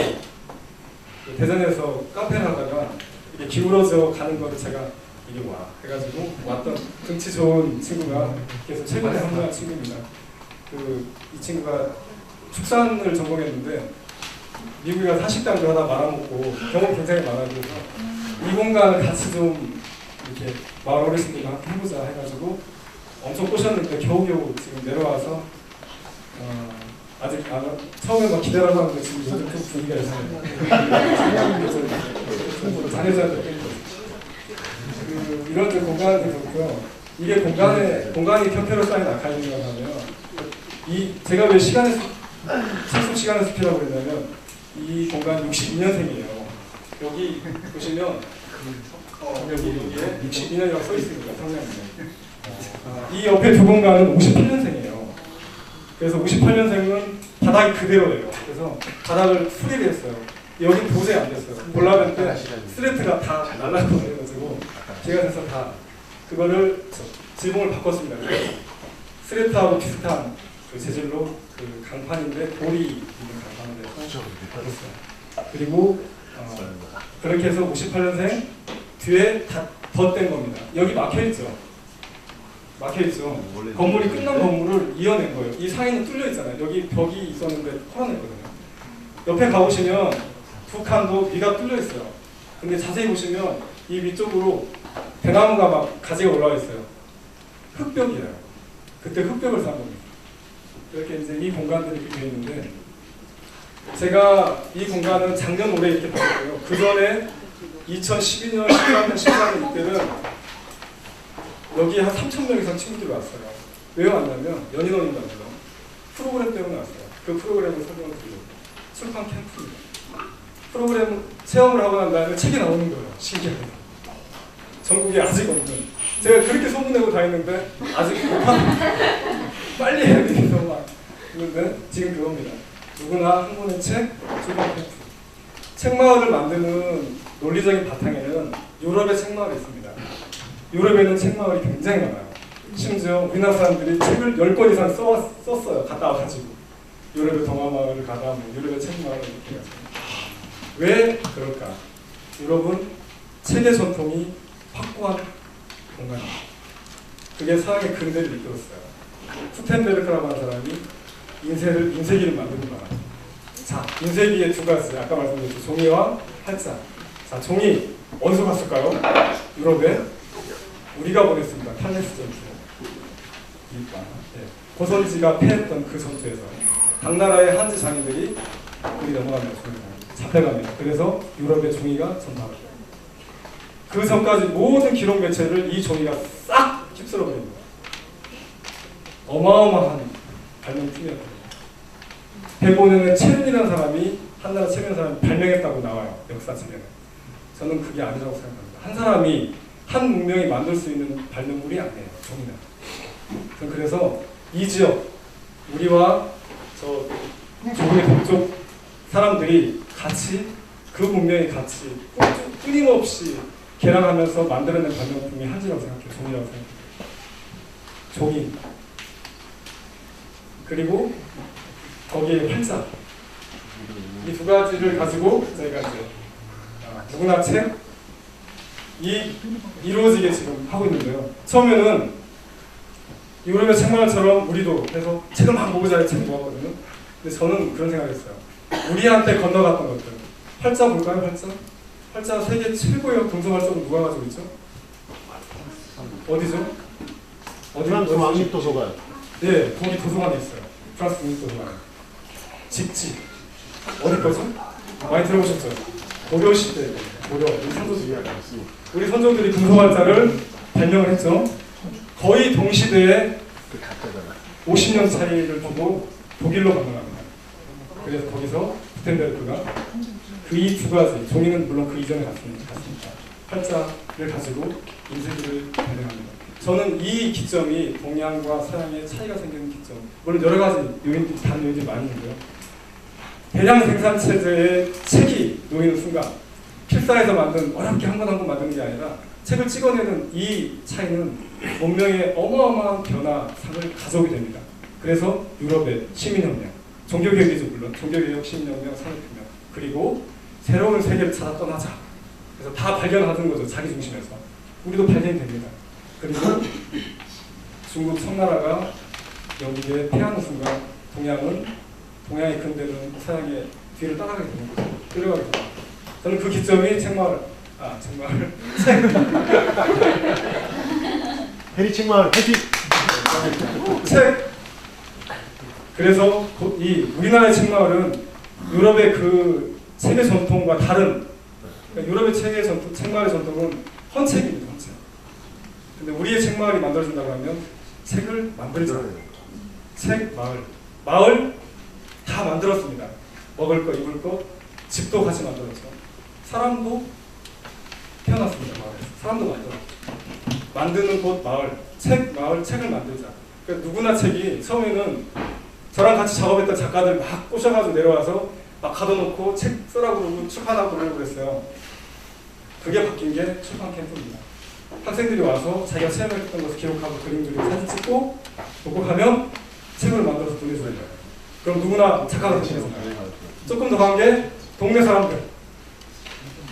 대전에서 카페를 하다가 이게 기울어져 가는 거를 제가 이게 와 해가지고 왔던 등치 좋은 친구가 계속 최근에 합류한 친구입니다. 이 친구가 축산을 전공했는데 미국에 가서 한식당도 하다 말아먹고 경험 굉장히 많아서 이 공간을 같이 좀 이렇게 마을 어르신들과 함께 해보자 해가지고 엄청 꼬셨는데 겨우겨우 지금 내려와서 아직 처음에 막 기대라고 하는데 지금 요즘 좀 분위기가 이상해요. 자녀자들 이런 공간이 그렇고요. 이게 공간이 평평으로 쌓인 아카이브라고 하면 제가 왜 청소 시간의 숲이라고 그랬냐면 이 공간 62년생이에요. 여기 보시면 여기에 62년이라고 써 있습니다. 성명에. 이 옆에 두 공간은 58년생이에요. 그래서 58년생은 바닥이 그대로예요. 그래서 바닥을 수리를 했어요. 여기 도저히 안 됐어요. 볼라벤 때 스레트가 다 날라버려가지고 제가 그래서 다 그거를 지붕을 바꿨습니다. 스레트하고 비슷한 그 재질로 그 강판인데 돌이 있는 강판을 해서 바꿨어요. 그리고 그렇게 해서 58년생 뒤에 다 덧댄 겁니다. 여기 막혀있죠. 건물이 끝난 건물을 이어낸 거예요. 이 사이는 뚫려 있잖아요. 여기 벽이 있었는데 털어냈거든요. 옆에 가보시면 두 칸도 위가 뚫려 있어요. 근데 자세히 보시면 이 위쪽으로 대나무가 막 가지가 올라와 있어요. 흙벽이에요. 그때 흙벽을 산 겁니다. 이렇게 이제 이 공간들이 이렇게 되어 있는데 제가 이 공간은 작년 올해 이렇게 봤고요. 그 전에 2012년, 13년, 14년 이때는 여기 한 3,000명 이상 친구들이 왔어요. 왜 왔냐면 연인원인가요? 프로그램 때문에 왔어요. 그 프로그램을 설명을 드리고 출판 캠프입니다. 프로그램 체험을 하고 난 다음에 책이 나오는 거예요. 신기하게. 전국에 아직 없는. 제가 그렇게 소문내고 다녔는데 아직 못하는. 빨리 해야 되겠어 막 있는데 지금 그겁니다. 누구나 한 권의 책, 출판 캠프. 책마을을 만드는 논리적인 바탕에는 유럽의 책마을이 있습니다. 유럽에는 책마을이 굉장히 많아요. 심지어 우리나라 사람들이 책을 10권 이상 썼어요. 갔다 와가지고. 유럽의 동화마을을 가다, 뭐 유럽의 책마을을 이렇게 가지고. 왜 그럴까? 유럽은 책의 전통이 확고한 공간입니다. 그게 서양의 근대를 이끌었어요. 구텐베르크라고 하는 사람이 인쇄기를 만드는 거야. 자, 인쇄기의 두 가지, 아까 말씀드렸죠. 종이와 활자. 자, 종이 어디서 갔을까요? 유럽에 우리가 보냈습니다. 탈레스 전투. 네. 고선지가 패했던 그 전투에서 각 나라의 한지 장인들이 우리 넘어가면서 잡혀갑니다. 그래서 유럽의 종이가 전파합니다. 그 전까지 모든 기록 매체를 이 종이가 싹 휩쓸어 버립니다. 어마어마한 발명품이었거든요. 대본에는 체륜이라는 사람이 한나라 체륜 사람이 발명했다고 나와요. 역사책에는. 저는 그게 아니라고 생각합니다. 한 사람이 한 문명이 만들 수 있는 발명물이 아니에요. 종이는. 저는 그래서 이 지역 우리와 저 조국의 동쪽 사람들이 같이 그 문명이 같이 끊임없이 개량하면서 만들어낸 발명품이 한지라고 생각해요. 종이라고 생각해요. 종이. 그리고 거기에 활자. 이 두 가지를 가지고 저희가 이제 누구나 책 이루어지게 지금 하고 있는데요. 처음에는 유럽의 책마을처럼 우리도 해서 책을 막 모으자 책 모았거든요. 근데 저는 그런 생각을 했어요. 우리한테 건너갔던 것들. 활자 볼까요? 활자 세계 최고의 동서 활자는 누가 가지고 있죠? 어디죠? 프랑스 왕립도서관. 네, 거기 도서관에 있어요. 프랑스 왕립도서관. 직지. 어디 거죠? 많이 들어보셨죠? 고려 시대. 우리 선조들이 동서활자를 발명을 했죠. 거의 동시대에 50년 차이를 두고 독일로 건너갑니다. 그래서 거기서 구텐베르크가 그 이 두 가지, 종이는 물론 그 이전에 갔습니다. 활자를 가지고 인쇄기를 발명합니다. 저는 이 기점이 동양과 서양의 차이가 생기는 기점, 물론 여러 가지 요인들이, 다른 요인들이 많이 있는데요. 대량 생산 체제의 책이 놓이는 순간, 필사에서 만든 어렵게 한 권 한 권 만드는 게 아니라 책을 찍어내는 이 차이는 문명의 어마어마한 변화상을 가져오게 됩니다. 그래서 유럽의 시민혁명, 종교개혁이죠 물론, 종교개혁, 시민혁명, 산업혁명, 그리고 새로운 세계를 찾아 떠나자. 그래서 다 발견하는 거죠, 자기 중심에서. 우리도 발견이 됩니다. 그리고 중국 청나라가 여기에 패하는 순간 동양의 근대는 서양의 뒤를 따라가게 되는 거죠. 끌려가게 됩니다. 저는 그 기점이 책마을. 해리 책마을 화이팅! 책. 그래서 이 우리나라의 책마을은 유럽의 그 책의 전통과 다른, 그러니까 유럽의 책마을의 전통은 헌책입니다. 헌책. 근데 우리의 책마을이 만들어진다고 하면 책을 만들자. 책 마을 다 만들었습니다. 먹을 거, 입을 거, 집도 같이 만들었죠. 사람도 태어났습니다. 마을에서. 사람도 만들었죠. 만드는 곳 마을, 책을 만들자. 그러니까 누구나 책이 처음에는 저랑 같이 작업했던 작가들 막 꼬셔가지고 내려와서 막 가둬놓고 책 쓰라고 그러고 출판하고 그러고 그랬어요. 그게 바뀐 게 출판 캠프입니다. 학생들이 와서 자기가 체험했던 것을 기록하고 그림 그리고 사진 찍고 보고하면 책을 만들어서 보내주는 거예요. 그럼 누구나 작가가 되시는 거예요. 조금 더 간 게 동네 사람들.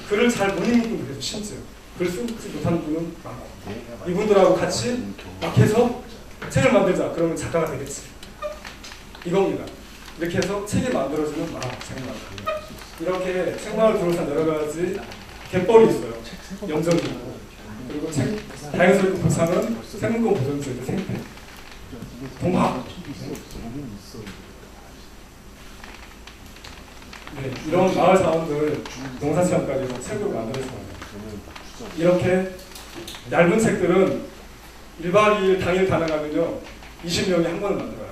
글을 잘 못 읽는 분들 계세요. 심지어 글 쓰지 못하는 분은 많고 이분들하고 같이 막 해서 책을 만들자. 그러면 작가가 되겠지. 이겁니다. 이렇게 해서 책이 만들어지는 마을, 책마을. 이렇게 책마을 둘러싼 여러 가지 갯벌이 있어요. 염전이 있고 그리고 다행스럽게 부산은 생물권 보존지역의 생태, 동화. 네, 이런 마을 자원들 농사체험까지 해서 책으로 만들어집니다. 이렇게 얇은 책들은 1박 2일 당일 가능하면요 20명이 한 번을 만들어요.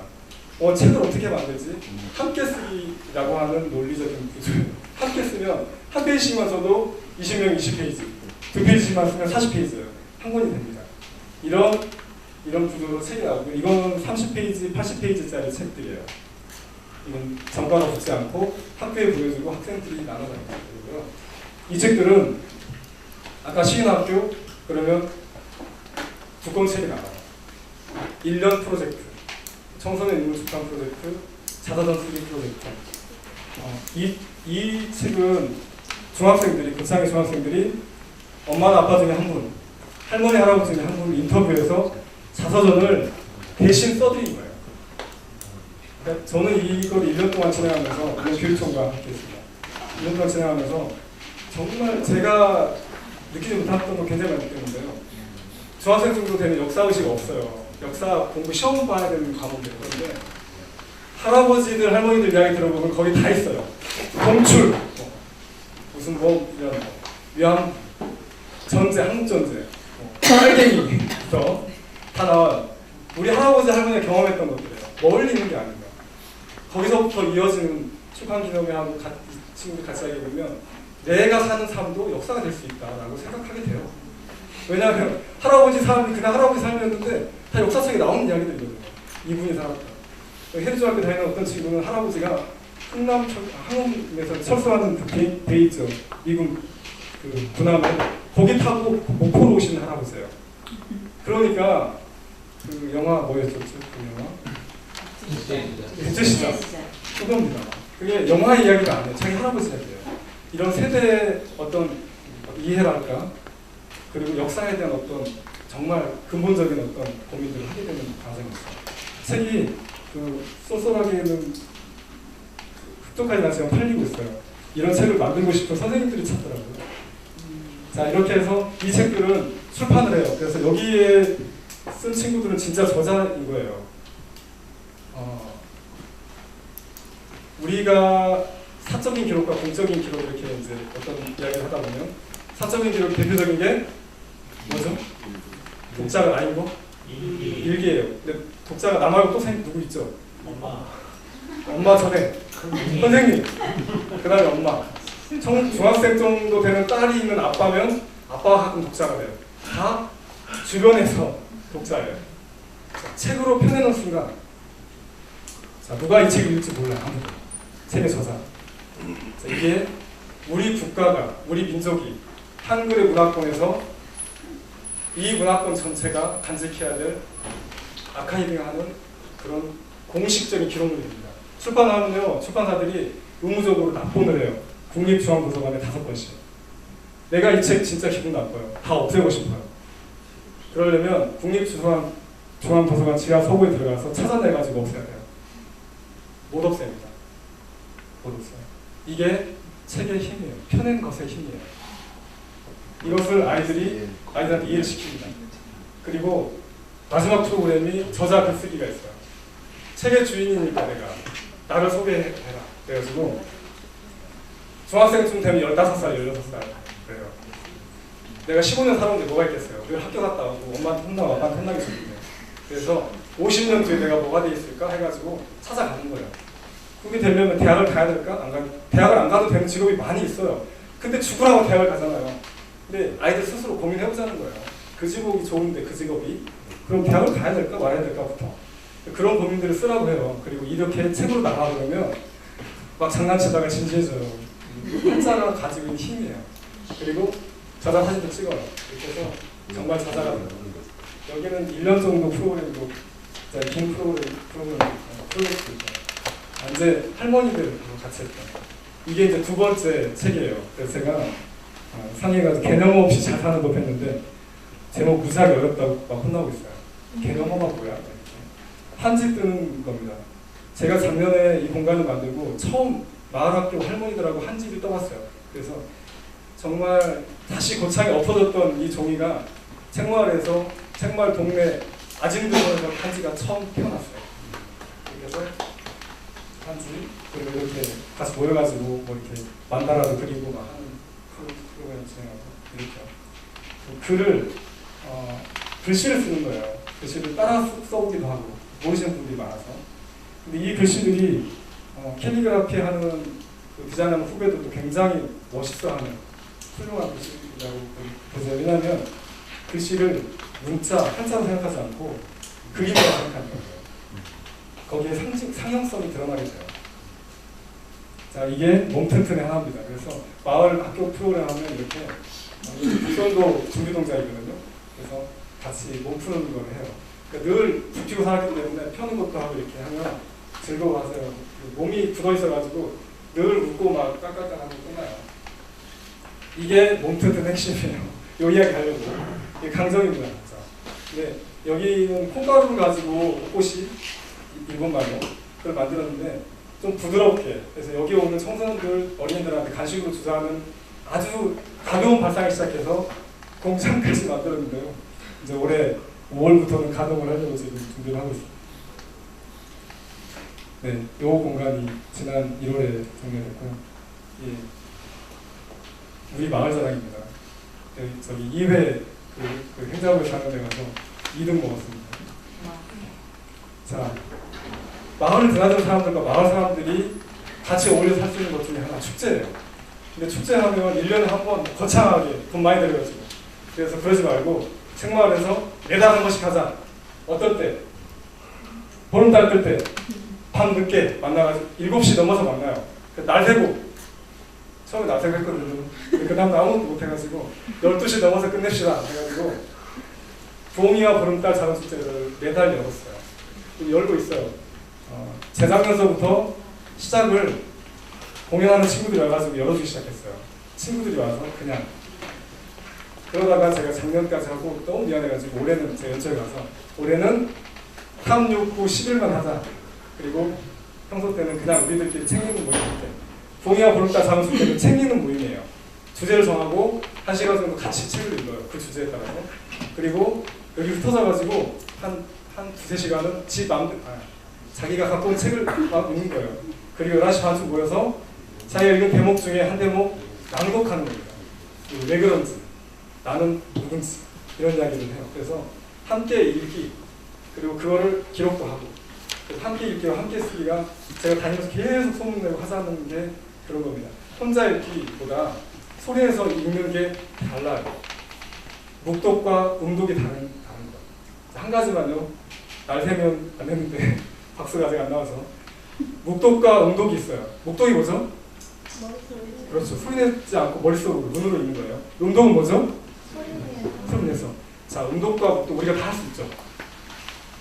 책을 어떻게 만들지? 함께 쓰기라고 하는 논리적인 구조예요. 함께 쓰면 한 페이지만 써도 20명 20페이지, 두 페이지만 쓰면 40페이지예요. 한 권이 됩니다. 이런 구조로 책이 나오고 이거는 30페이지, 80페이지짜리 책들이에요. 이건 전과가 붙지 않고 학교에 보여주고 학생들이 나눠다니는 거고요. 이 책들은 아까 시인학교 그러면 두권책이 나와요. 1년 프로젝트, 청소년 인물 출판 프로젝트, 자서전 쓰기 프로젝트. 이 책은 중학생들이, 고창의 중학생들이 엄마나 아빠 중에 한 분, 할머니 할아버지 중에 한 분 인터뷰해서 자서전을 대신 써드린 거예요. 그러니까 저는 이걸 1년 동안 진행하면서 교육청과 함께 했습니다. 1년 동안 진행하면서 정말 제가 느끼지 못했던 거 굉장히 많이 느꼈는데요. 중학생 정도 되는 역사의식이 없어요. 역사 공부 시험 봐야 되는 과목이 그런데 할아버지들 할머니들 이야기 들어보면 거기 다 있어요. 동출, 무슨 이런 위안 전제, 한국전제, 빨갱이부터 다 나와요. 우리 할아버지 할머니가 경험했던 것들이에요. 멀리 있는 게 아닌가. 거기서부터 이어지는 출판기념회하고 친구들 같이 하게 되면 내가 사는 삶도 역사가 될 수 있다라고 생각하게 돼요. 왜냐하면 할아버지 삶이 그냥 할아버지 삶이었는데 다 역사책에 나오는 이야기들이거든요. 이분이 살았다. 해리중학교 다니는 어떤 친구는 할아버지가 항암에서 철수하는 그 베이죠. 미군 그 군함에 거기 타고 목포로 오시는 할아버지예요. 그러니까 그 영화 뭐였었죠? 그 영화? 국제시장. 그겁니다. 그게 영화 이야기가 아니에요. 자기 할아버지 이야기예요. 이런 세대의 어떤 이해랄까 그리고 역사에 대한 어떤 정말 근본적인 어떤 고민들을 하게 되는 과정이 있어요. 책이 그 쏠쏠하게는 흡족하지 않지만 팔리고 있어요. 이런 책을 만들고 싶은 선생님들이 찾더라고요. 자, 이렇게 해서 이 책들은 출판을 해요. 그래서 여기에 쓴 친구들은 진짜 저자인 거예요. 우리가 사적인 기록과 공적인 기록 이렇게 이제 어떤 이야기를 하다 보면 사적인 기록 대표적인 게 뭐죠? 독자가 아니고 일기예요. 근데 독자가 나 말고 또 누구 있죠? 엄마 전에 선생님, 그 다음에 엄마. 중학생 정도 되는 딸이 있는 아빠면 아빠가 가끔 독자가 돼요. 다 주변에서 독자예요. 자, 책으로 펴내는 순간 자, 누가 이 책을 읽을지 몰라요. 아무도. 책의 저자. 자, 이게 우리 국가가, 우리 민족이 한글의 문화권에서 이 문화권 전체가 간직해야 될 아카이빙하는 그런 공식적인 기록물입니다. 출판하면요, 출판사들이 의무적으로 납본을 해요. 국립중앙도서관에 5번씩. 내가 이 책 진짜 기분 나빠요. 다 없애고 싶어요. 그러려면 국립중앙도서관 지하 서부에 들어가서 찾아내가지고 없애야 돼요. 못 없앱니다. 못 없어요. 이게 책의 힘이에요. 펴낸 것의 힘이에요. 이것을 아이들한테 이해를 시킵니다. 그리고 마지막 프로그램이 저자 글쓰기가 있어요. 책의 주인이니까 내가 나를 소개해라. 그래가지고 중학생쯤 되면 15살, 16살 그래요. 내가 15년 살았는데 뭐가 있겠어요. 늘 학교 갔다 오고 엄마한테 혼나고 아빠한테 혼나기 좋은데. 그래서 50년 뒤에 내가 뭐가 돼 있을까 해가지고 찾아가는 거예요. 그게 되려면 대학을 가야 될까? 대학을 안 가도 되는 직업이 많이 있어요. 근데 죽으라고 대학을 가잖아요. 근데 아이들 스스로 고민해보자는 거예요. 그 직업이 좋은데 그 직업이 그럼 대학을 가야 될까 말아야 될까부터 그런 고민들을 쓰라고 해요. 그리고 이렇게 책으로 나가 그러면 막 장난치다가 진지해져요. 한자가 가지고 있는 힘이에요. 그리고 저자 사진도 찍어요. 이렇게 해서 정말 저자가 돼요. 여기는 1년 정도 프로그램도 긴 프로그램도 있고 이제 할머니들 같이 했던 이게 이제 두 번째 책이에요. 그래서 제가 상해가지고 개념 없이 잘 사는 법 했는데 제목 무지하게 어렵다고 막 혼나고 있어요. 개념어가 뭐야? 이렇게. 한지 뜨는 겁니다. 제가 작년에 이 공간을 만들고 처음 마을학교 할머니들하고 한지를 떠봤어요. 그래서 정말 다시 고창에 엎어졌던 이 종이가 책마을에서 책마을 동네 아진들에서 한지가 처음 태어났어요. 그래서 한지 그리고 이렇게 같이 모여가지고 뭐 이렇게 만다라도 그리고 막 하는 프로그램 진행하고 이렇게 글을 글씨를 쓰는 거예요. 글씨를 따라 써보기도 하고 모르시는 분들이 많아서. 근데 이 글씨들이 캘리그라피 하는 그 디자인하는 후배들도 굉장히 멋있어하는 훌륭한 글씨라고 보죠. 왜냐하면 글씨를 문자, 한자로 생각하지 않고 그림으로 생각하는 거예요. 거기에 상형성이 드러나게 돼요. 자, 이게 몸튼튼의 하나입니다. 그래서 마을 학교 프로그램 하면 이렇게 북선도 준비 동작이거든요. 그래서 같이 몸 푸는 걸 해요. 그러니까 늘 붓히고 살았기 때문에 펴는 것도 하고 이렇게 하면 즐거워하세요. 몸이 굳어 있어가지고 늘 웃고 막 깍깍깍하고 끝나요. 이게 몸튼튼 핵심이에요. 요 이야기 하려고. 이게 강정입니다. 자, 근데 여기는 콩가루를 가지고 옷꽃이 일본말로 그걸 만들었는데 좀 부드럽게. 그래서 여기 오는 청소년들, 어린이들한테 간식으로 주자는 아주 가벼운 발상을 시작해서 공장까지 만들었는데요. 이제 올해 5월부터는 가동을 하려고 지금 준비를 하고 있습니다. 네, 이 공간이 지난 1월에 종료됐고요. 예, 우리 마을 자랑입니다. 저기 2회 그 행자부에 사는 데 가서 2등 먹었습니다. 자, 마을을 드나드는 사람들과 마을 사람들이 같이 어울려 살 수 있는 것 중에 하나 축제예요. 근데 축제하면 1년에 한 번 거창하게 돈 많이 들여가지고 그래서 그러지 말고 책마을에서 매달 한 번씩 하자. 어떨 때? 보름달 뜰 때 밤 늦게 만나가지고 7시 넘어서 만나요. 날 새고 처음에 날 새고 했거든요. 그 다음 아무것도 못해가지고 12시 넘어서 끝냅시다 해가지고 부엉이와 보름달 작은 축제를 매달 열었어요. 열고 있어요. 재작년서부터 시작을 공연하는 친구들이 와가지고 열어주기 시작했어요. 친구들이 와서 그냥 그러다가 제가 작년까지 하고 너무 미안해가지고 올해는 제 연초에 가서 올해는 3, 6, 9, 10일만 하자. 그리고 평소 때는 그냥 우리들끼리 챙기는 모임인데 부엉이와 보름달 작은 축제는 챙기는 모임이에요. 주제를 정하고 1시간 정도 같이 책을 읽어요. 그 주제에 따라서. 그리고 여기 흩어져가지고 한 2~3시간은 자기가 갖고 온 책을 막 읽는 거예요. 그리고 11시 반쯤 모여서 자기가 읽은 대목 중에 한 대목 낭독하는 겁니다. 왜 그런지, 나는 누군지 이런 이야기를 해요. 그래서 함께 읽기, 그리고 그거를 기록도 하고 함께 읽기와 함께 쓰기가 제가 다니면서 계속 소문내고 하자는 게 그런 겁니다. 혼자 읽기보다 소리내서 읽는 게 달라요. 묵독과 음독이 다른 거. 한 가지만요. 날 새면 안 했는데 박수가 아직 안 나와서 묵독과 음독이 있어요. 묵독이 뭐죠? 그렇죠. 소리내지 않고 머릿속으로 눈으로 읽는 거예요. 음독은 뭐죠? 소리내서. 자, 음독과 묵독 우리가 다 할 수 있죠.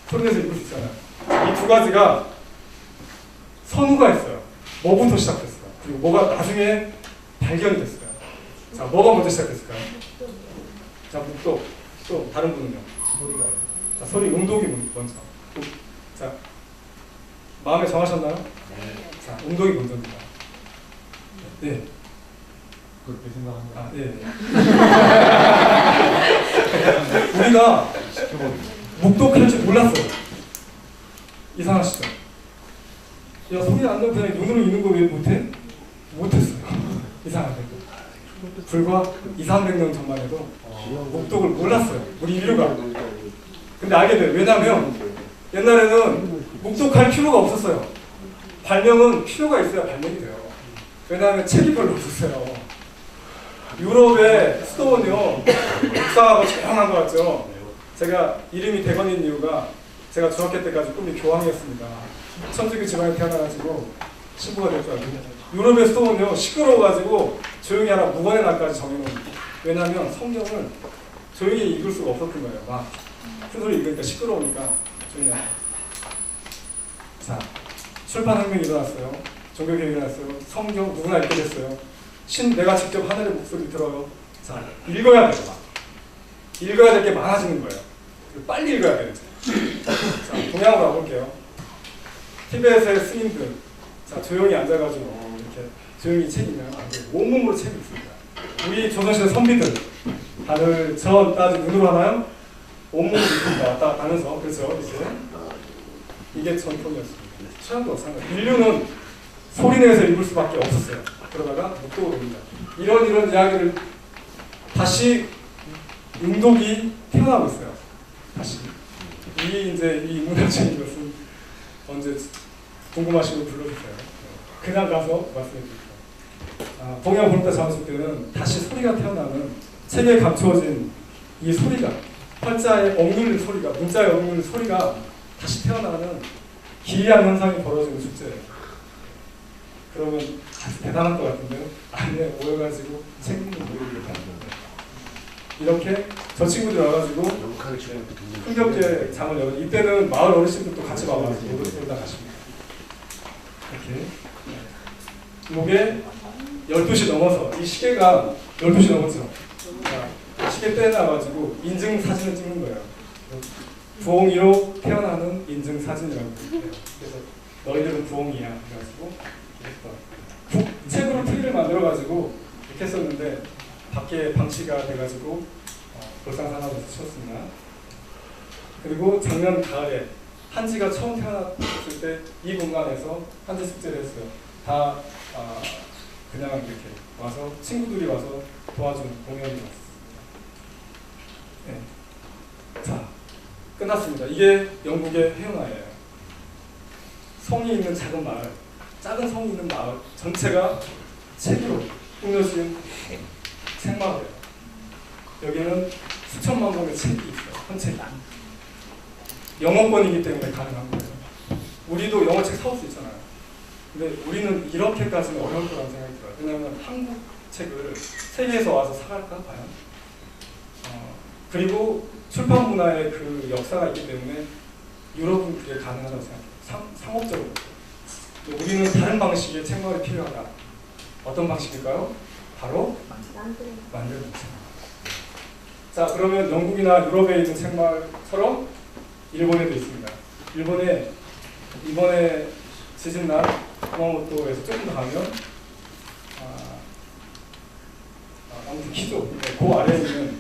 소리내서 읽을 수 있잖아요. 이 두 가지가 선후가 있어요. 뭐부터 시작됐어요? 그리고 뭐가 나중에 발견이 됐어요. 자, 뭐가 먼저 시작됐을까요? 자, 묵독. 또 다른 분은요? 자, 소리 음독이 먼저. 자, 마음에 정하셨나요? 네. 자, 음독이 먼저입니다. 네. 그렇게 생각합니다. 아, 네. 우리가 묵독할 줄 몰랐어요. 이상하시죠? 야 소리 안 나면 그냥 눈으로 있는 거 왜 못해? 못했어요. 이상하게. 불과 200~300년 전만 해도 목독을 몰랐어요. 우리 인류가. 근데 알게 돼요. 왜냐면 옛날에는 목독할 필요가 없었어요. 발명은 필요가 있어야 발명이 돼요. 왜냐하면 책이 별로 없었어요. 유럽의 수도원이요, 묵상하고 조용한 것 같죠. 제가 이름이 대건인 이유가 제가 중학교 때까지 꿈이 교황이었습니다. 천주교 집안에 태어나가지고 신부가 될 줄 알고. 유럽의 수도원이요, 시끄러워가지고 조용히 하라 무관의 날까지 정해놓은. 왜냐하면 성경을 조용히 읽을 수가 없었던 거예요. 막 큰 소리 읽으니까 시끄러우니까 조용히 하라. 자, 출판혁명이 일어났어요. 종교개혁이 일어났어요. 성경 누구나 읽게 됐어요. 내가 직접 하늘의 목소리 들어요. 자, 읽어야 돼요. 읽어야 될 게 많아지는 거예요. 빨리 읽어야 돼요. 자, 동양으로 가볼게요. 티베트의 스님들, 자 조용히 앉아가지고 이렇게 조용히 책 읽으면 안 돼요. 온몸으로 책 읽습니다. 우리 조선시대 선비들, 다들 전 따지 눈으로 하나요? 온몸으로 읽습니다. 왔다 갔다 하면서. 그렇죠, 이제 이게 전통이었습니다. 최양도 상관. 인류는 소리 내서 읽을 수밖에 없었어요. 그러다가 목독으로 옵니다. 이런 이야기를 다시 응독이 태어나고 있어요. 다시. 이제 이 문화적인 것은 언제 궁금하시면 불러주세요. 그냥 가서 말씀해드릴게요. 동양 볼때 잡았을 때는 다시 소리가 태어나는 책에 감추어진 이 소리가, 활자에 억누르는 소리가, 문자에 억누르는 소리가 다시 태어나는 기이한 현상이 벌어지는 축제예요. 그러면 아주 대단한 것 같은데요. 안에 모여가지고 책 읽는 모임을 하는데 이렇게 저 친구들 와가지고 흥겹게 장을 열어. 이때는 마을 어르신들도 같이 와가지고 놀다 가십니다. 이렇게 이게 12시 넘어서 이 시계가 12시 넘었죠. 시계 떼놔가지고 인증 사진을 찍는 거예요. 부엉이로 태어나는 인증 사진이라고 해요. 그래서 너희들은 부엉이야. 그래가지고 책으로 트리를 만들어가지고 이렇게 했었는데 밖에 방치가 돼가지고 볼상사나워서 치웠습니다. 그리고 작년 가을에 한지가 처음 태어났을 때 이 공간에서 한지 숙제를 했어요. 다 그냥 이렇게 와서 친구들이 와서 도와준 공연이었습니다. 네. 자, 끝났습니다. 이게 영국의 해운아예요. 성이 있는 작은 마을, 작은 성이 있는 마을 전체가 책으로 꾸며진 책마을이에요. 여기는 수천만 권의 책이 있어요. 한 책이. 영어권이기 때문에 가능한 거예요. 우리도 영어책 사올 수 있잖아요. 근데 우리는 이렇게까지는 어려울 거라는 생각이 들어요. 왜냐하면 한국 책을 세계에서 와서 사갈까 과연? 그리고 출판 문화의 그 역사가 있기 때문에 유럽은 그게 가능하다고 생각해요. 상업적으로. 우리는 다른 방식의 책마을이 필요하다. 어떤 방식일까요? 바로 만드는 책. 자, 그러면 영국이나 유럽에 있는 책마을처럼 일본에도 있습니다. 일본에 이번에 지진난 구마모토에서 조금 더 가면 아무튼 키도 그 아래에 있는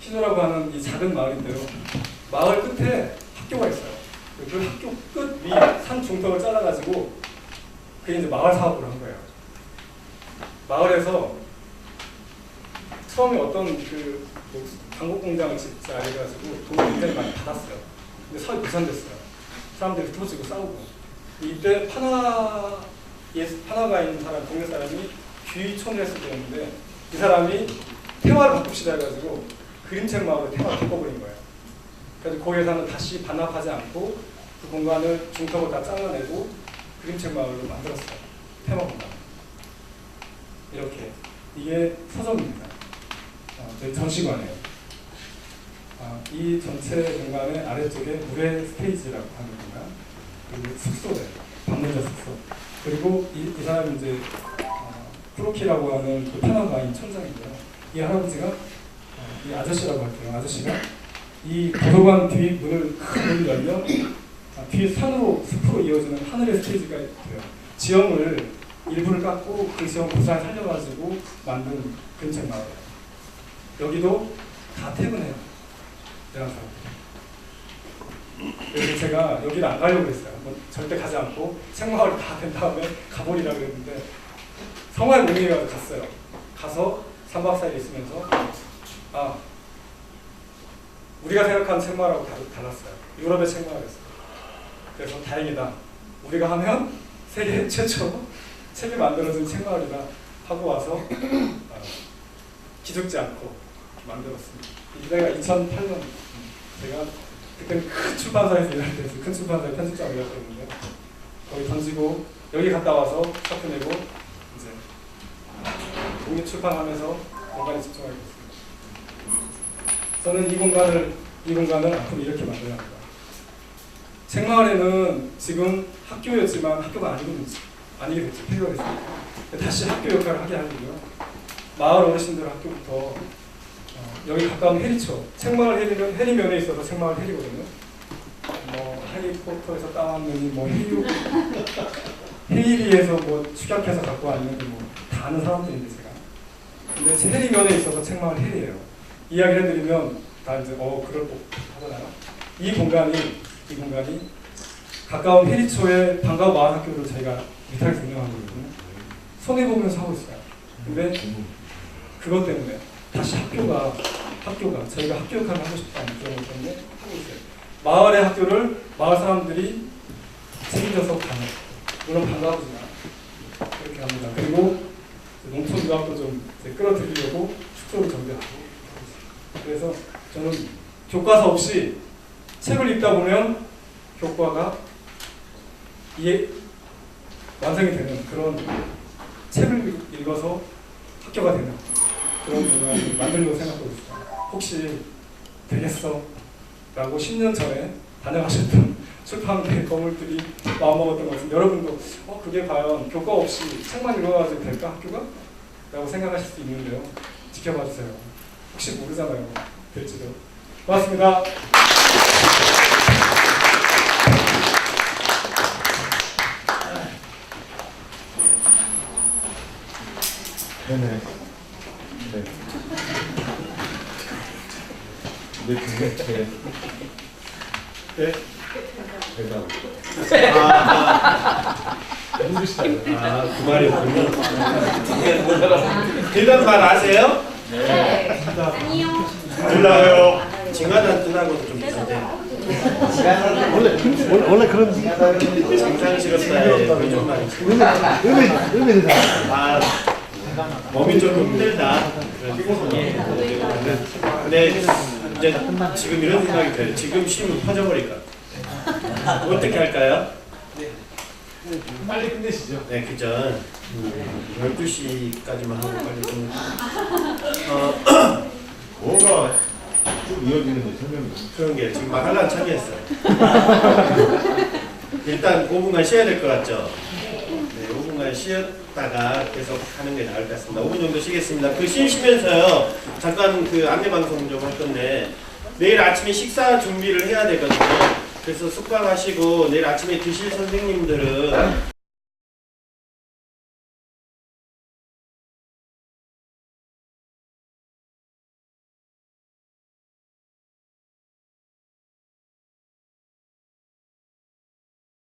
키도라고 하는 이 작은 마을인데요. 마을 끝에 학교가 있어요. 그 학교 끝 위 산 중턱을 잘라가지고 그게 이제 마을 사업을 한 거예요. 마을에서 처음에 어떤 그 방국 공장을 짓자 해가지고 돈을 굉장히 많이 받았어요. 근데 사업이 무산됐어요. 사람들이 흩어지고 싸우고. 이때 파나가 있는 사람, 동네 사람이 귀촌을 했을 때였는데 이 사람이 테마를 바꿉시다 해가지고 그림책 마을로 테마를 바꿔버린 거예요. 그래서 거기에서는 다시 반납하지 않고 그 공간을 중턱을 다 잘라내고 그림책 마을로 만들었어요. 테마 공간. 이렇게. 이게 서점입니다. 저희 전시관이에요. 이 전체 공간의 아래쪽에 물의 스테이지라고 하는 공간, 그리고 숙소들, 방문자 숙소, 그리고 이 사람이 이제 프로키라고 하는 그 편안마인 천장이고요. 이 할아버지가 이 아저씨라고 할게요. 아저씨가 이 도서관 뒤 문을 큰 문을 열면 뒤 산으로 숲으로 이어지는 하늘의 스테이지가 있고요. 지형을 일부를 깎고 그 지형 고스란히 살려가지고 만든 그림책 마을이에요. 여기도 다 퇴근해요. 대학 사람들. 그래서 제가 여기를 안 가려고 했어요. 뭐 절대 가지 않고 책마을 다 된 다음에 가보리라고 했는데 성화에 모임에 갔어요. 가서 3박 4일 있으면서 아, 우리가 생각하는 책마을하고 달랐어요. 유럽의 책마을이었어요. 그래서 다행이다. 우리가 하면 세계 최초 책이 만들어진 책마을이다 하고 와서 기죽지 않고 만들었습니다. 이때가 2008년, 제가 그때는 큰 출판사에서 일할 때 큰 출판사의 편집장을 일했었는데 거기 던지고 여기 갔다 와서 샤프 내고 이제 독립 출판하면서 공간에 집중하게 됐습니다. 저는 이 공간을 앞으로 이렇게 만들어야 합니다. 책마을에는 지금 학교였지만 학교가 아니게 됐죠. 폐교가 됐습니다. 다시 학교 역할을 하게 하려고요. 마을 어르신들 학교부터 여기 가까운 해리초, 책마을 해리면에 있어서 책마을 해리거든요. 뭐 해리포터에서 따왔느니 뭐 헤이리에서 뭐 축약해서 갖고 왔는데 뭐 다 아는 사람들인데 제가. 근데 제 해리면에 있어서 책마을 해리예요. 이야기를 해드리면 다 이제 그럴 법 하잖아요. 이 공간이 가까운 해리초의 방과후 마을 학교를 저희가 위탁해서 운영하고 있거든요. 손해보면서 하고 있어요. 근데 그것 때문에 다시 학교가 저희가 학교 역할을 하고 싶다는 그런 것 때문에 하고 있어요. 마을의 학교를 마을 사람들이 책임져서 가는, 물론 반가우지만 그렇게 합니다. 그리고 농촌 유학도 좀 끌어들이려고 숙소를 정비하고 있어요. 그래서 저는 교과서 없이 책을 읽다 보면 교과가 완성이 되는 그런 책을 읽어서 학교가 되는 그런 공간을 만들려고 생각하고 있습니다. 혹시 되겠어? 라고 10년 전에 다녀가셨던 출판계 거물들이 마음먹었던 것 같은데 여러분도 그게 과연 교과 없이 책만 읽어가지고 될까 학교가? 라고 생각하실 수 있는데요. 지켜봐 주세요. 혹시 모르잖아요. 될지도. 고맙습니다. 네네. 네. 네, 그게 네? 대답. 힘드시다고요? 그 말이었군요. 대답 말 아세요? 네. 아니요. 몰라요. 징하단 뜻하고도 좀 비슷해. 원래 그런 장상식었다의 그런 말이지. 의미는 몸이 조금 힘들다. 근데 이제 지금 이런 생각이 들어요. 지금 쉬면 퍼져버릴 것 같아요. 어떻게 할까요? 빨리 끝내시죠. 네, 그전 12시까지만 하고 빨리 좀 뭐가 쭉 이어지는지 설명이 그런 게 지금 막 하려는 참이었어요. 일단 5분간 쉬어야 될 것 같죠? 네, 5분간 쉬었다가 계속 하는 게 나을 것 같습니다. 5분 정도 쉬겠습니다. 그 쉬시면서요, 잠깐 그 안내방송 좀 할 건데, 내일 아침에 식사 준비를 해야 되거든요. 그래서 숙박하시고 내일 아침에 드실 선생님들은